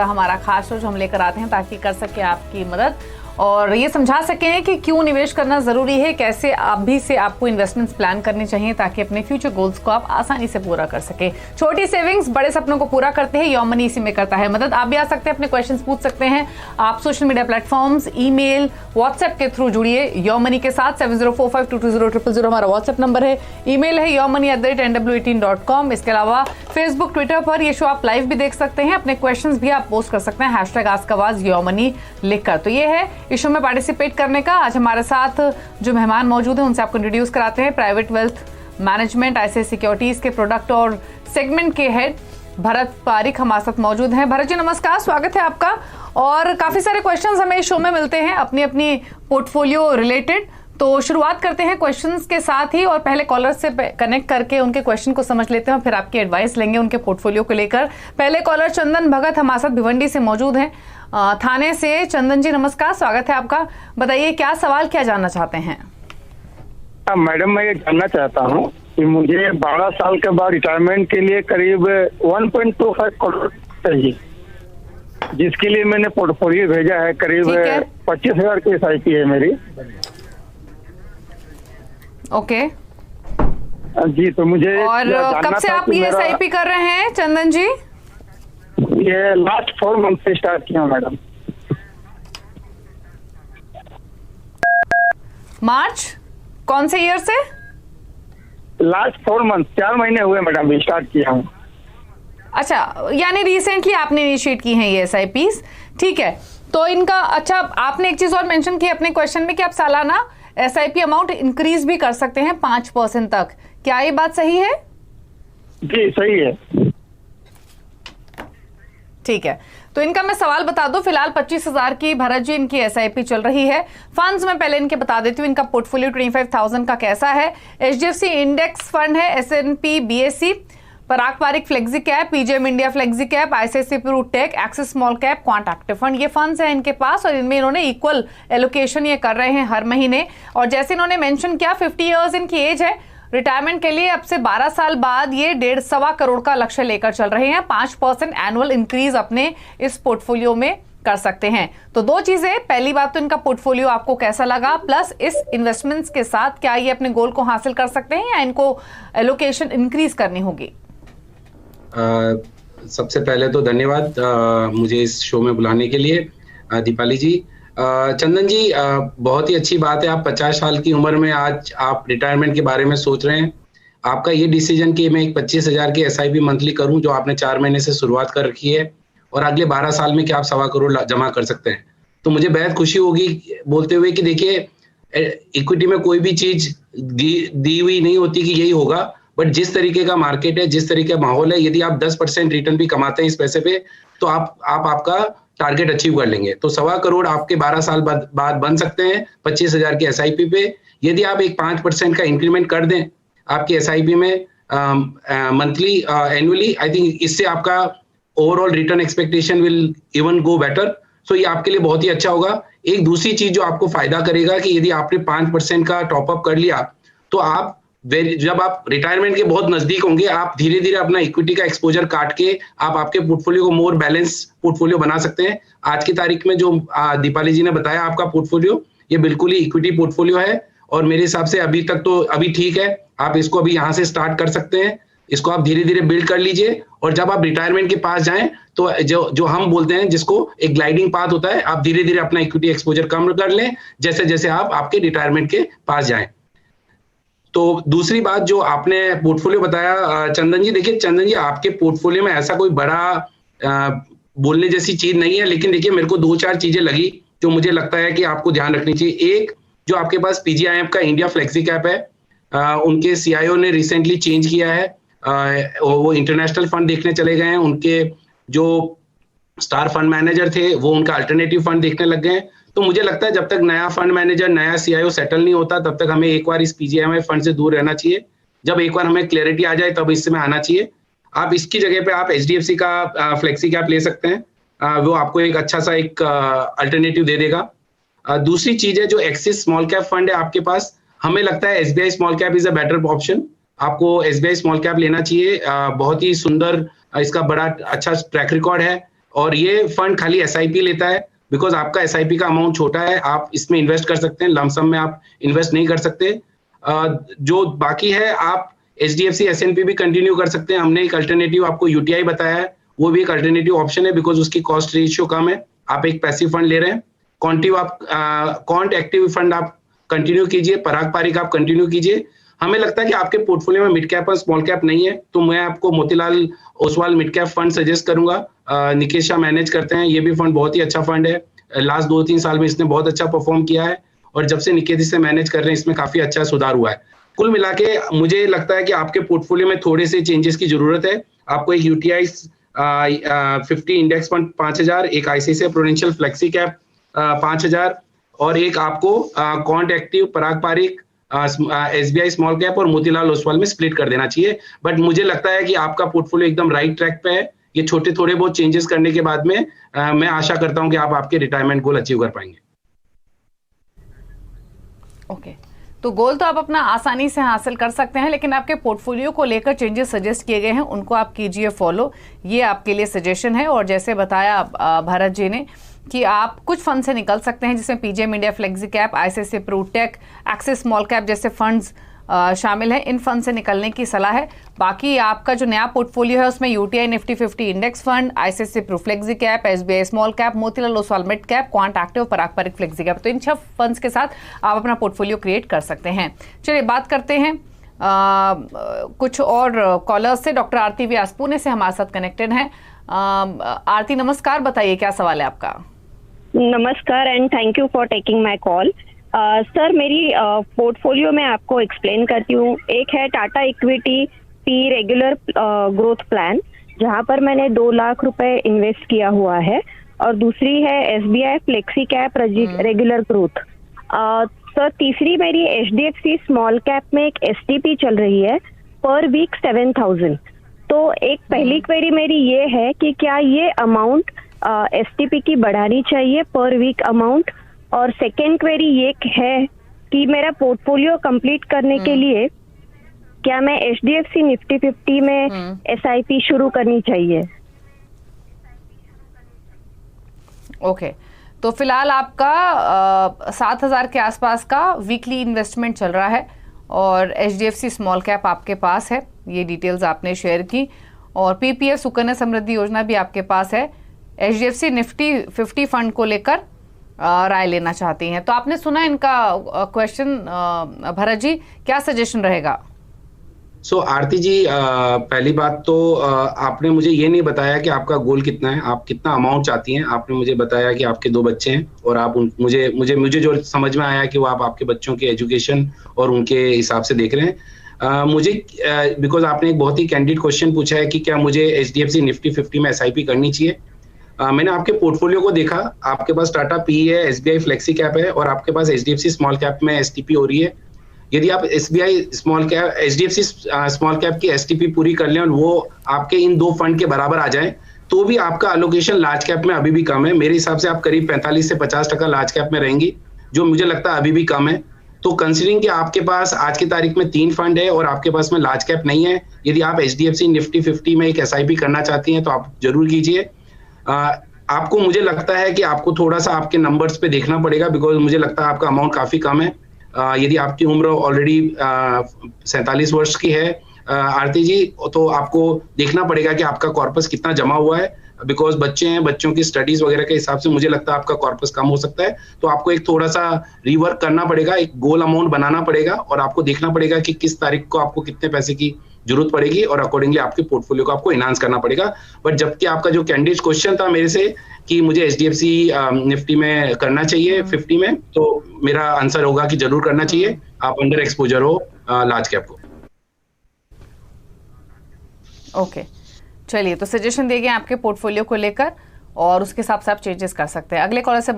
हमारा खास शो जो हम लेकर आते हैं ताकि कर सके आपकी मदद और ये समझा सकें कि क्यों निवेश करना जरूरी है, कैसे अभी से आपको इन्वेस्टमेंट्स प्लान करने चाहिए ताकि अपने फ्यूचर गोल्स को आप आसानी से पूरा कर सके। छोटी सेविंग्स बड़े सपनों को पूरा करते हैं, योर मनी इसी में करता है मदद। आप भी आ सकते हैं, अपने क्वेश्चंस पूछ सकते हैं। आप social media platforms, email, WhatsApp के थ्रू जुड़िए योर मनी के साथ। 7045220000 हमारा व्हाट्सएप नंबर है। ईमेल है yourmoney@nw18.com। इसके अलावा फेसबुक, ट्विटर पर ये शो आप लाइव भी देख सकते हैं। अपने क्वेश्चंस भी आप पोस्ट कर सकते हैं #आस्कआवाज योर मनी लिखकर। तो ये है इस शो में पार्टिसिपेट करने का। आज हमारे साथ जो मेहमान मौजूद हैं उनसे आपको इंट्रोड्यूस कराते हैं। Private wealth management ICICI securities के प्रोडक्ट और सेगमेंट के हेड भरत पारिक हमारे साथ मौजूद हैं। भरत जी नमस्कार, स्वागत है आपका। और काफी सारे क्वेश्चंस हमें इस शो में मिलते हैं अपनी अपनी पोर्टफोलियो रिलेटेड। तो शुरुआत करते हैं क्वेश्चंस के साथ ही और पहले कॉलर से कनेक्ट करके उनके क्वेश्चन को समझ लेते हैं, फिर आपकी एडवाइस लेंगे उनके पोर्टफोलियो को लेकर। पहले कॉलर चंदन भगत हमारे साथ भिवंडी से मौजूद हैं, थाने से। चंदन जी नमस्कार, स्वागत है आपका। बताइए क्या सवाल, क्या जानना चाहते हैं? मैडम मैं ये जानना चाहता हूँ कि मुझे 12 साल के बाद रिटायरमेंट के लिए करीब 1.25 करोड़ चाहिए, जिसके लिए मैंने पोर्टफोलियो भेजा है। करीब 25,000 की SIP है मेरी। ओके जी, तो मुझे और कब से आप ये SIP कर रहे हैं चंदन जी? ये लास्ट 4 मंथ से स्टार्ट किया मैडम। मार्च कौन से ईयर से? लास्ट 4 मंथ, 4 महीने हुए मैडम स्टार्ट किया हूँ। अच्छा, यानी रिसेंटली आपने इनिशिएट की हैं ये SIPs, ठीक है। तो इनका अच्छा, आपने एक चीज और मेंशन की अपने क्वेश्चन में कि आप सालाना SIP अमाउंट इंक्रीज भी कर सकते हैं 5% तक। क्या ये बात सही है? जी सही है। ठीक है, तो इनका मैं सवाल बता दूं। फिलहाल 25,000 की भरत जी इनकी SIP चल रही है। फंड्स में पहले इनके बता देती हूँ, इनका पोर्टफोलियो 25,000 का कैसा है। HDFC इंडेक्स फंड है, S&P BSE, Parag Parikh flexi cap, PGIM India flexi cap, ICICI Pru tech, Axis small cap, Quant active fund, ये फंड्स हैं इनके पास और इनमें इन्होंने इक्वल एलोकेशन ये कर रहे हैं हर महीने। और जैसे इन्होंने मेंशन किया 50 इयर्स इनकी एज है। रिटायरमेंट के लिए अब से 12 साल बाद ये 1.5 करोड़ का लक्ष्य लेकर चल रहे हैं। 5% एनुअल इंक्रीज अपने इस पोर्टफोलियो में कर सकते हैं। तो दो चीजें, पहली बात तो इनका पोर्टफोलियो आपको कैसा लगा, प्लस इस इन्वेस्टमेंट्स के साथ क्या ये अपने गोल को हासिल कर सकते हैं या इनको एलोकेशन इंक्रीज करनी होगी? सबसे पहले तो धन्यवाद मुझे इस शो में बुलाने के लिए दीपाली जी। चंदन जी, बहुत ही अच्छी बात है, आप 50 साल की उम्र में आज आप रिटायरमेंट के बारे में सोच रहे हैं। आपका ये डिसीजन कि मैं एक 25,000 की SIP मंथली करूं, जो आपने 4 महीने से शुरुआत कर रखी है, और अगले 12 साल में क्या आप 1.25 करोड़ जमा कर सकते हैं, तो मुझे बेहद खुशी होगी बोलते हुए कि देखिए, इक्विटी में कोई भी चीज दी हुई नहीं होती कि यही होगा, बट जिस तरीके का मार्केट है, जिस तरीके का माहौल है, यदि आप 10% रिटर्न भी कमाते हैं इस पैसे पे, तो आपका टारगेट अचीव कर लेंगे। तो 1.25 करोड़ आपके 12 साल बाद बन सकते हैं 25,000 की SIP पे। यदि आप एक 5% का इंक्रीमेंट कर दें आपकी SIP में मंथली एनुअली, आई थिंक इससे आपका overall return expectation will even go better. So ये आपके लिए बहुत ही अच्छा होगा। एक दूसरी चीज जो आपको फायदा करेगा कि यदि आपने 5% का टॉपअप कर लिया, तो आप जब आप रिटायरमेंट के बहुत नजदीक होंगे, आप धीरे धीरे अपना इक्विटी का एक्सपोजर काट के आप आपके पोर्टफोलियो को मोर बैलेंस पोर्टफोलियो बना सकते हैं। आज की तारीख में जो दीपाली जी ने बताया आपका पोर्टफोलियो, ये बिल्कुल ही इक्विटी पोर्टफोलियो है और मेरे हिसाब से अभी तक तो अभी ठीक है। आप इसको अभी यहाँ से स्टार्ट कर सकते हैं, इसको आप धीरे धीरे बिल्ड कर लीजिए और जब आप रिटायरमेंट के पास जाएं तो जो हम बोलते हैं, जिसको एक ग्लाइडिंग पाथ होता है, आप धीरे धीरे अपना इक्विटी एक्सपोजर कम कर लें जैसे जैसे आप आपके रिटायरमेंट के पास जाएं। तो दूसरी बात जो आपने पोर्टफोलियो बताया चंदन जी, देखिए चंदन जी, आपके पोर्टफोलियो में ऐसा कोई बड़ा बोलने जैसी चीज नहीं है, लेकिन देखिए मेरे को 2-4 चीजें लगी जो मुझे लगता है कि आपको ध्यान रखनी चाहिए। एक, जो आपके पास PGIM का इंडिया फ्लेक्सी कैप है, उनके CIO ने रिसेंटली चेंज किया है, वो इंटरनेशनल फंड देखने चले गए हैं। उनके जो स्टार फंड मैनेजर थे वो उनका अल्टरनेटिव फंड देखने लग गए हैं। तो मुझे लगता है जब तक नया फंड मैनेजर, नया CIO सेटल नहीं होता, तब तक हमें एक बार इस PGIM फंड से दूर रहना चाहिए। जब एक बार हमें क्लैरिटी आ जाए तब इसमें आना चाहिए। आप इसकी जगह पे आप HDFC का फ्लेक्सी कैप ले सकते हैं, वो आपको एक अच्छा सा एक अल्टरनेटिव दे देगा। दूसरी चीज है जो एक्सिस स्मॉल कैप फंड है आपके पास, हमें लगता है SBI small cap is a better option. आपको SBI स्मॉल कैप लेना चाहिए। बहुत ही सुंदर इसका बड़ा अच्छा ट्रैक रिकॉर्ड है। और ये फंड खाली SIP लेता है, बिकॉज आपका SIP का अमाउंट छोटा है, आप इसमें इन्वेस्ट कर सकते हैं, लमसम में आप इन्वेस्ट नहीं कर सकते। जो बाकी है आप HDFC S&P भी कंटिन्यू कर सकते हैं। हमने एक अल्टरनेटिव आपको UTI बताया है, वो भी एक अल्टरनेटिव ऑप्शन है, बिकॉज उसकी कॉस्ट रेशियो कम है। आप एक पैसिव फंड ले रहे हैं। कॉन्ट एक्टिव फंड आप कंटिन्यू कीजिए, पराग पारिक आप कंटिन्यू कीजिए। हमें लगता है कि आपके पोर्टफोलियो में मिड कैप और स्मॉल कैप नहीं है, तो मैं आपको Motilal Oswal mid cap fund suggest करूंगा। निकेश शाह मैनेज करते हैं, ये भी फंड बहुत ही अच्छा फंड है। लास्ट 2-3 साल में इसने बहुत अच्छा परफॉर्म किया है, और जब से निकेश से मैनेज कर रहे हैं इसमें काफी अच्छा सुधार हुआ है। कुल मिला के मुझे लगता है कि आपके पोर्टफोलियो में थोड़े से चेंजेस की जरूरत है। आपको एक UTI 50 इंडेक्स फंड 5000, एक ICICI प्रूडेंशियल फ्लेक्सी कैप 5000, और एक आपको quant active, Parag Parikh, SBI small cap और मोतीलाल ओसवाल में स्प्लिट कर देना चाहिए। बट मुझे लगता है कि आपका पोर्टफोलियो एकदम राइट ट्रैक पे है। ये छोटे थोड़े बहुत चेंजेस करने के बाद में मैं आशा करता हूं कि आप आपके रिटायरमेंट गोल अचीव कर पाएंगे। ओके, तो गोल तो आप अपना आसानी से हासिल कर सकते हैं, लेकिन आपके पोर्टफोलियो को लेकर चेंजेस सजेस्ट किए गए हैं, उनको आप कीजिए फॉलो। ये आपके लिए सजेशन है। और जैसे बताया भरत जी ने कि आप कुछ फंड से निकल सकते हैं, जिसमें PGIM India flexi cap, ICICI Pru tech, Axis small cap जैसे फंड्स शामिल हैं। इन फंड से निकलने की सलाह है। बाकी आपका जो नया पोर्टफोलियो है उसमें UTI Nifty 50 index fund, ICICI Pru flexi cap, SBI small cap, Motilal Oswal mid cap, Quant active, Parag Parikh flexi cap, तो इन 6 फंड्स के साथ आप अपना पोर्टफोलियो क्रिएट कर सकते हैं। चलिए बात करते हैं कुछ और कॉलर्स से। डॉक्टर आरती व्यास पुणे से हमारे साथ कनेक्टेड हैं। आरती नमस्कार, बताइए क्या सवाल है आपका। नमस्कार and thank you for taking my call. Sir मेरी पोर्टफोलियो में आपको एक्सप्लेन करती हूँ। एक है Tata equity P regular growth plan, जहाँ पर मैंने 2 लाख रुपए इन्वेस्ट किया हुआ है, और दूसरी है SBI flexi cap regular growth. Sir तीसरी मेरी HDFC स्मॉल कैप में एक STP चल रही है पर वीक 7000। तो एक पहली क्वेरी मेरी ये है कि क्या ये अमाउंट STP की बढ़ानी चाहिए पर वीक अमाउंट, और सेकेंड क्वेरी ये है कि मेरा पोर्टफोलियो कंप्लीट करने के लिए क्या मैं HDFC निफ्टी 50 में SIP शुरू करनी चाहिए। ओके, तो फिलहाल आपका 7000 के आसपास का वीकली इन्वेस्टमेंट चल रहा है, और HDFC स्मॉल कैप आपके पास है, ये डिटेल्स आपने शेयर की, और PPF सुकन्या समृद्धि योजना भी आपके पास है। HDFC निफ्टी 50 फंड को लेकर राय लेना चाहती हैं, तो आपने सुना इनका क्वेश्चन। भरत जी, क्या सजेशन रहेगा? आरती जी, पहली बात तो आपने मुझे ये नहीं बताया कि आपका गोल कितना है, आप कितना अमाउंट चाहती हैं। आपने मुझे बताया कि आपके 2 बच्चे हैं, और आप मुझे जो समझ में आया कि वो आप आपके बच्चों के एजुकेशन और उनके हिसाब से देख रहे हैं। मुझे बिकॉज आपने एक बहुत ही कैंडिड क्वेश्चन पूछा है कि क्या मुझे HDFC निफ्टी 50 में SIP करनी चाहिए। मैंने आपके पोर्टफोलियो को देखा, आपके पास टाटा PE है, SBI फ्लेक्सी कैप है, और आपके पास HDFC स्मॉल कैप में STP हो रही है। यदि आप HDFC स्मॉल कैप की STP पूरी कर लें और वो आपके इन 2 फंड के बराबर आ जाए, तो भी आपका एलोकेशन लार्ज कैप में अभी भी कम है। मेरे हिसाब से आप करीब 45 से 50% लार्ज कैप में रहेंगी, जो मुझे लगता है अभी भी कम है। तो कंसीडरिंग कि आपके पास आज की तारीख में 3 फंड है और आपके पास में लार्ज कैप नहीं है, यदि आप HDFC निफ्टी 50 में एक SIP करना चाहती हैं तो आप जरूर कीजिए। आपको मुझे लगता है कि आपको थोड़ा सा आपके नंबर्स पे देखना पड़ेगा, बिकॉज मुझे लगता है आपका अमाउंट काफी कम है। यदि आपकी उम्र ऑलरेडी 47 वर्ष की है आरती जी, तो आपको देखना पड़ेगा कि आपका कॉर्पस कितना जमा हुआ है, बिकॉज बच्चे हैं, बच्चों की स्टडीज वगैरह के हिसाब से मुझे लगता है आपका कॉर्पस कम हो सकता है। तो आपको एक थोड़ा सा रिवर्क करना पड़ेगा, एक गोल अमाउंट बनाना पड़ेगा, और आपको देखना पड़ेगा कि किस तारीख को आपको कितने पैसे की जरूरत पड़ेगी, और अकॉर्डिंगली आपके पोर्टफोलियो को आपको एनहांस करना पड़ेगा। बट जबकि आपका जो कैंडिडेट क्वेश्चन था मेरे से कि मुझे HDFC निफ्टी में करना चाहिए 50 में, तो मेरा आंसर होगा कि जरूर करना चाहिए। आप अंडर एक्सपोजर हो लार्ज कैप को। ओके, चलिए, तो सजेशन दिए गए आपके पोर्टफोलियो को लेकर, और उसके हिसाब से आप चेंजेस कर सकते हैं। अगले कॉलर से